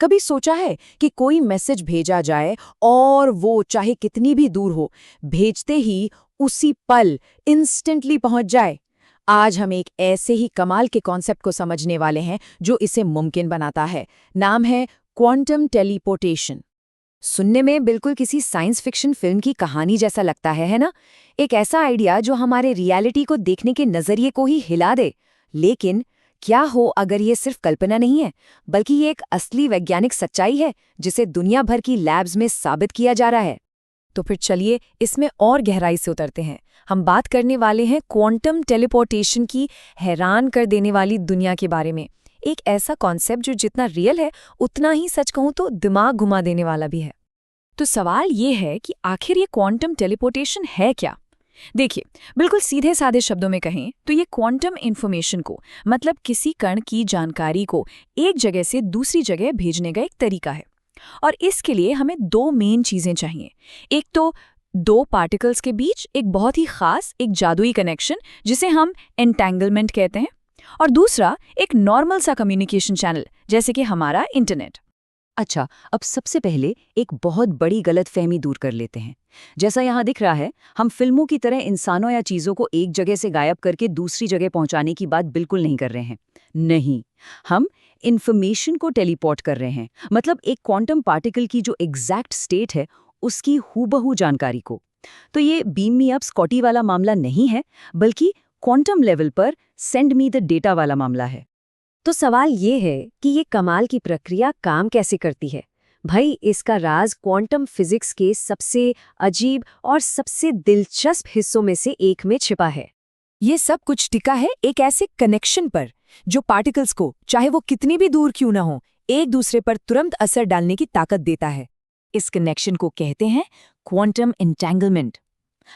कभी सोचा है कि कोई मैसेज भेजा जाए और वो चाहे कितनी भी दूर हो, भेजते ही उसी पल इंस्टेंटली पहुंच जाए? आज हम एक ऐसे ही कमाल के कॉन्सेप्ट को समझने वाले हैं जो इसे मुमकिन बनाता है। नाम है क्वांटम टेलीपोर्टेशन। सुनने में बिल्कुल किसी साइंस फिक्शन फिल्म की कहानी जैसा लगता है ना? एक ऐसा आइडिया जो हमारे रियलिटी को देखने के नजरिए को ही हिला दे। लेकिन क्या हो अगर ये सिर्फ कल्पना नहीं है, बल्कि ये एक असली वैज्ञानिक सच्चाई है जिसे दुनिया भर की लैब्स में साबित किया जा रहा है? तो फिर चलिए इसमें और गहराई से उतरते हैं। हम बात करने वाले हैं क्वांटम टेलीपोर्टेशन की हैरान कर देने वाली दुनिया के बारे में। एक ऐसा कॉन्सेप्ट जो जितना रियल है उतना ही सच कहूं तो दिमाग घुमा देने वाला भी है। तो सवाल ये है कि आखिर ये क्वांटम टेलीपोर्टेशन है क्या? देखिए, बिल्कुल सीधे साधे शब्दों में कहें तो ये क्वांटम इंफॉर्मेशन को, मतलब किसी कण की जानकारी को एक जगह से दूसरी जगह भेजने का एक तरीका है। और इसके लिए हमें दो मेन चीजें चाहिए। एक तो दो पार्टिकल्स के बीच एक बहुत ही खास, एक जादुई कनेक्शन जिसे हम एंटेंगलमेंट कहते हैं, और दूसरा एक नॉर्मल सा कम्युनिकेशन चैनल जैसे कि हमारा इंटरनेट। अच्छा, अब सबसे पहले एक बहुत बड़ी गलतफहमी दूर कर लेते हैं। जैसा यहाँ दिख रहा है, हम फिल्मों की तरह इंसानों या चीज़ों को एक जगह से गायब करके दूसरी जगह पहुंचाने की बात बिल्कुल नहीं कर रहे हैं। नहीं, हम इंफॉर्मेशन को टेलीपोर्ट कर रहे हैं, मतलब एक क्वांटम पार्टिकल की जो एग्जैक्ट स्टेट है उसकी हूबहू जानकारी को। तो ये बीम मी अप स्कॉटी वाला मामला नहीं है, बल्कि क्वांटम लेवल पर सेंड मी द डेटा वाला मामला है। तो सवाल ये है कि ये कमाल की प्रक्रिया काम कैसे करती है? भाई, इसका राज क्वांटम फिजिक्स के सबसे अजीब और सबसे दिलचस्प हिस्सों में से एक में छिपा है। ये सब कुछ टिका है एक ऐसे कनेक्शन पर जो पार्टिकल्स को, चाहे वो कितनी भी दूर क्यों ना हो, एक दूसरे पर तुरंत असर डालने की ताकत देता है। इस कनेक्शन को कहते हैं क्वांटम एंटेंगलमेंट।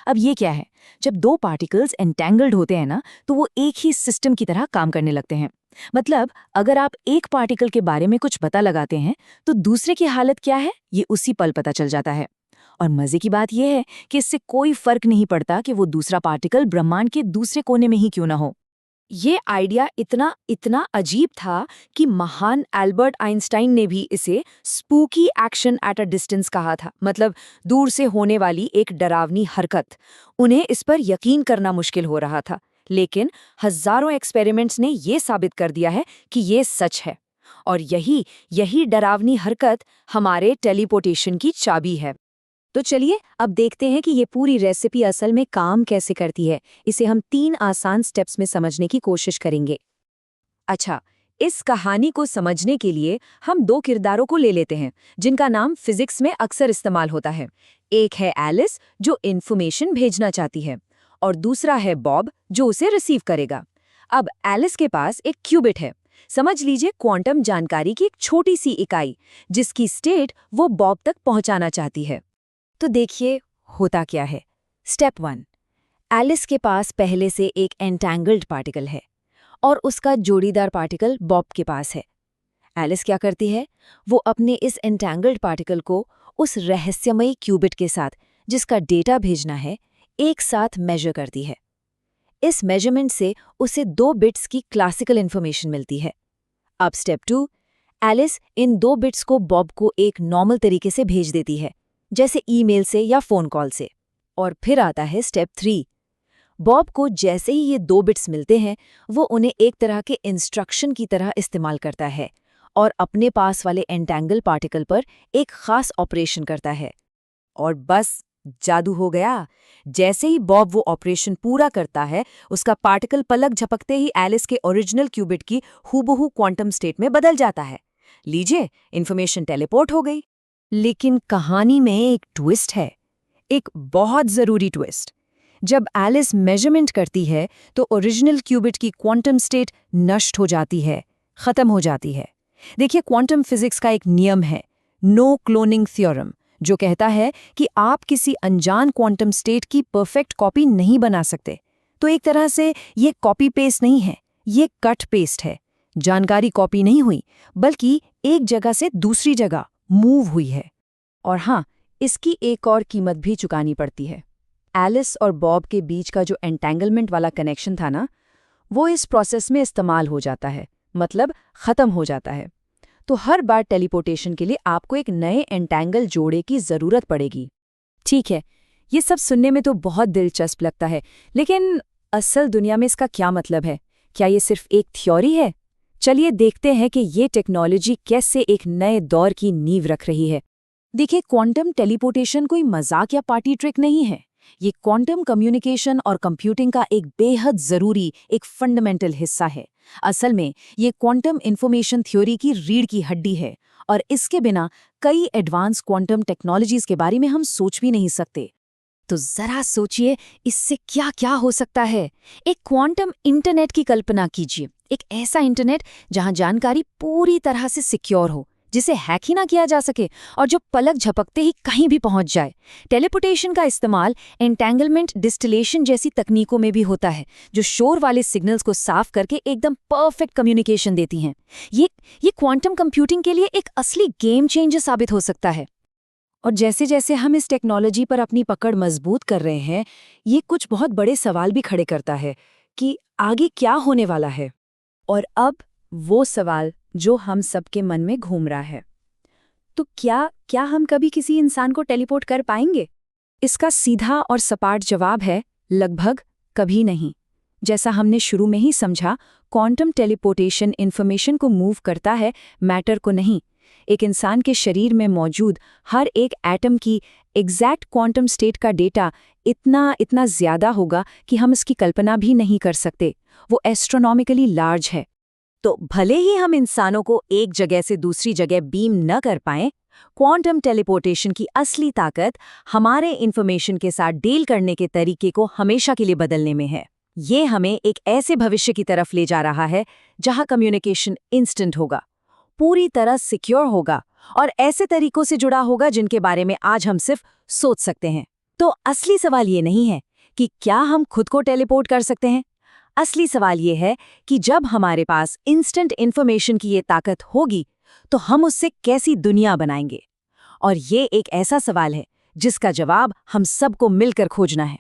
अब ये क्या है? जब दो पार्टिकल्स एंटेंगल्ड होते हैं ना, तो वो एक ही सिस्टम की तरह काम करने लगते हैं। मतलब अगर आप एक पार्टिकल के बारे में कुछ पता लगाते हैं तो दूसरे की हालत क्या है ये उसी पल पता चल जाता है। और मजे की बात यह है कि इससे कोई फर्क नहीं पड़ता कि वो दूसरा पार्टिकल ब्रह्मांड के दूसरे कोने में ही क्यों ना हो। ये आइडिया इतना इतना अजीब था कि महान एल्बर्ट आइंस्टाइन ने भी इसे spooky action at a distance कहा था, मतलब दूर से होने वाली एक डरावनी हरकत। उन्हें इस पर यकीन करना मुश्किल हो रहा था, लेकिन हजारों एक्सपेरिमेंट्स ने ये साबित कर दिया है कि ये सच है। और यही डरावनी हरकत हमारे टेलीपोर्टेशन की चाबी है। तो चलिए अब देखते हैं कि ये पूरी रेसिपी असल में काम कैसे करती है। इसे हम 3 आसान स्टेप्स में समझने की कोशिश करेंगे। अच्छा, इस कहानी को समझने के लिए हम 2 किरदारों को ले लेते हैं जिनका नाम फिजिक्स में अक्सर इस्तेमाल होता है। एक है एलिस जो इन्फॉर्मेशन भेजना चाहती है, और दूसरा है बॉब जो उसे रिसीव करेगा। अब एलिस के पास एक क्यूबिट है, समझ लीजिए क्वांटम जानकारी की एक छोटी सी इकाई, जिसकी स्टेट वो बॉब तक पहुंचाना चाहती है। तो देखिए होता क्या है। स्टेप 1, एलिस के पास पहले से एक एंटेंगल्ड पार्टिकल है और उसका जोड़ीदार पार्टिकल बॉब के पास है। एलिस क्या करती है? वो अपने इस एंटेंगल्ड पार्टिकल को उस रहस्यमयी क्यूबिट के साथ, जिसका डेटा भेजना है, एक साथ मेजर करती है। इस मेजरमेंट से उसे 2 बिट्स की क्लासिकल इन्फॉर्मेशन मिलती है। अब स्टेप 2, एलिस इन 2 बिट्स को बॉब को एक नॉर्मल तरीके से भेज देती है, जैसे ईमेल से या फोन कॉल से। और फिर आता है स्टेप 3। बॉब को जैसे ही ये 2 बिट्स मिलते हैं, वो उन्हें एक तरह के इंस्ट्रक्शन की तरह इस्तेमाल करता है और अपने पास वाले एंटेंगल पार्टिकल पर एक खास ऑपरेशन करता है। और बस जादू हो गया। जैसे ही बॉब वो ऑपरेशन पूरा करता है, उसका पार्टिकल पलक झपकते ही एलिस के ओरिजिनल क्यूबिट की हूबहू क्वांटम स्टेट में बदल जाता है। लीजिए, इन्फॉर्मेशन टेलीपोर्ट हो गई। लेकिन कहानी में एक ट्विस्ट है, एक बहुत जरूरी ट्विस्ट। जब एलिस मेजरमेंट करती है तो ओरिजिनल क्यूबिट की क्वांटम स्टेट नष्ट हो जाती है, खत्म हो जाती है। देखिए, क्वांटम फिजिक्स का एक नियम है, नो क्लोनिंग थ्योरम, जो कहता है कि आप किसी अनजान क्वांटम स्टेट की परफेक्ट कॉपी नहीं बना सकते। तो एक तरह से ये कॉपी पेस्ट नहीं है, ये कट पेस्ट है। जानकारी कॉपी नहीं हुई, बल्कि एक जगह से दूसरी जगह मूव हुई है। और हाँ, इसकी एक और कीमत भी चुकानी पड़ती है। एलिस और बॉब के बीच का जो एंटेंगलमेंट वाला कनेक्शन था ना, वो इस प्रोसेस में इस्तेमाल हो जाता है, मतलब खत्म हो जाता है। तो हर बार टेलीपोर्टेशन के लिए आपको एक नए एंटैंगल जोड़े की जरूरत पड़ेगी। ठीक है, ये सब सुनने में तो बहुत दिलचस्प लगता है, लेकिन असल दुनिया में इसका क्या मतलब है? क्या ये सिर्फ एक थ्योरी है? चलिए देखते हैं कि ये टेक्नोलॉजी कैसे एक नए दौर की नींव रख रही है। देखिए, क्वांटम टेलीपोर्टेशन कोई मजाक या पार्टी ट्रिक नहीं है। ये क्वांटम कम्युनिकेशन और कंप्यूटिंग का एक बेहद जरूरी, एक फंडामेंटल हिस्सा है। असल में ये क्वांटम इंफॉर्मेशन थ्योरी की रीढ़ की हड्डी है, और इसके बिना कई एडवांस क्वांटम टेक्नोलॉजीज के बारे में हम सोच भी नहीं सकते। तो जरा सोचिए, इससे क्या क्या हो सकता है। एक क्वांटम इंटरनेट की कल्पना कीजिए, एक ऐसा इंटरनेट जहां जानकारी पूरी तरह से सिक्योर हो, जिसे हैक ही ना किया जा सके और जो पलक झपकते ही कहीं भी पहुंच जाए। टेलीपोर्टेशन का इस्तेमाल एंटेंगलमेंट डिस्टिलेशन जैसी तकनीकों में भी होता है, जो शोर वाले सिग्नल्स को साफ करके एकदम परफेक्ट कम्युनिकेशन देती हैं। ये क्वांटम कंप्यूटिंग के लिए एक असली गेम चेंजर साबित हो सकता है। और जैसे जैसे हम इस टेक्नोलॉजी पर अपनी पकड़ मजबूत कर रहे हैं, ये कुछ बहुत बड़े सवाल भी खड़े करता है कि आगे क्या होने वाला है। और अब वो सवाल जो हम सबके मन में घूम रहा है, तो क्या हम कभी किसी इंसान को टेलीपोर्ट कर पाएंगे? इसका सीधा और सपाट जवाब है लगभग कभी नहीं। जैसा हमने शुरू में ही समझा, क्वांटम टेलीपोर्टेशन इंफॉर्मेशन को मूव करता है, मैटर को नहीं। एक इंसान के शरीर में मौजूद हर एक एटम की एग्जैक्ट क्वांटम स्टेट का डेटा इतना ज्यादा होगा कि हम इसकी कल्पना भी नहीं कर सकते। वो एस्ट्रोनॉमिकली लार्ज है। तो भले ही हम इंसानों को एक जगह से दूसरी जगह बीम न कर पाएं, क्वांटम टेलीपोर्टेशन की असली ताकत हमारे इंफॉर्मेशन के साथ डील करने के तरीके को हमेशा के लिए बदलने में है। ये हमें एक ऐसे भविष्य की तरफ ले जा रहा है जहां कम्युनिकेशन इंस्टेंट होगा, पूरी तरह सिक्योर होगा और ऐसे तरीकों से जुड़ा होगा जिनके बारे में आज हम सिर्फ सोच सकते हैं। तो असली सवाल ये नहीं है कि क्या हम खुद को टेलीपोर्ट कर सकते हैं। असली सवाल ये है कि जब हमारे पास इंस्टेंट इन्फॉर्मेशन की ये ताकत होगी, तो हम उससे कैसी दुनिया बनाएंगे। और ये एक ऐसा सवाल है जिसका जवाब हम सबको मिलकर खोजना है।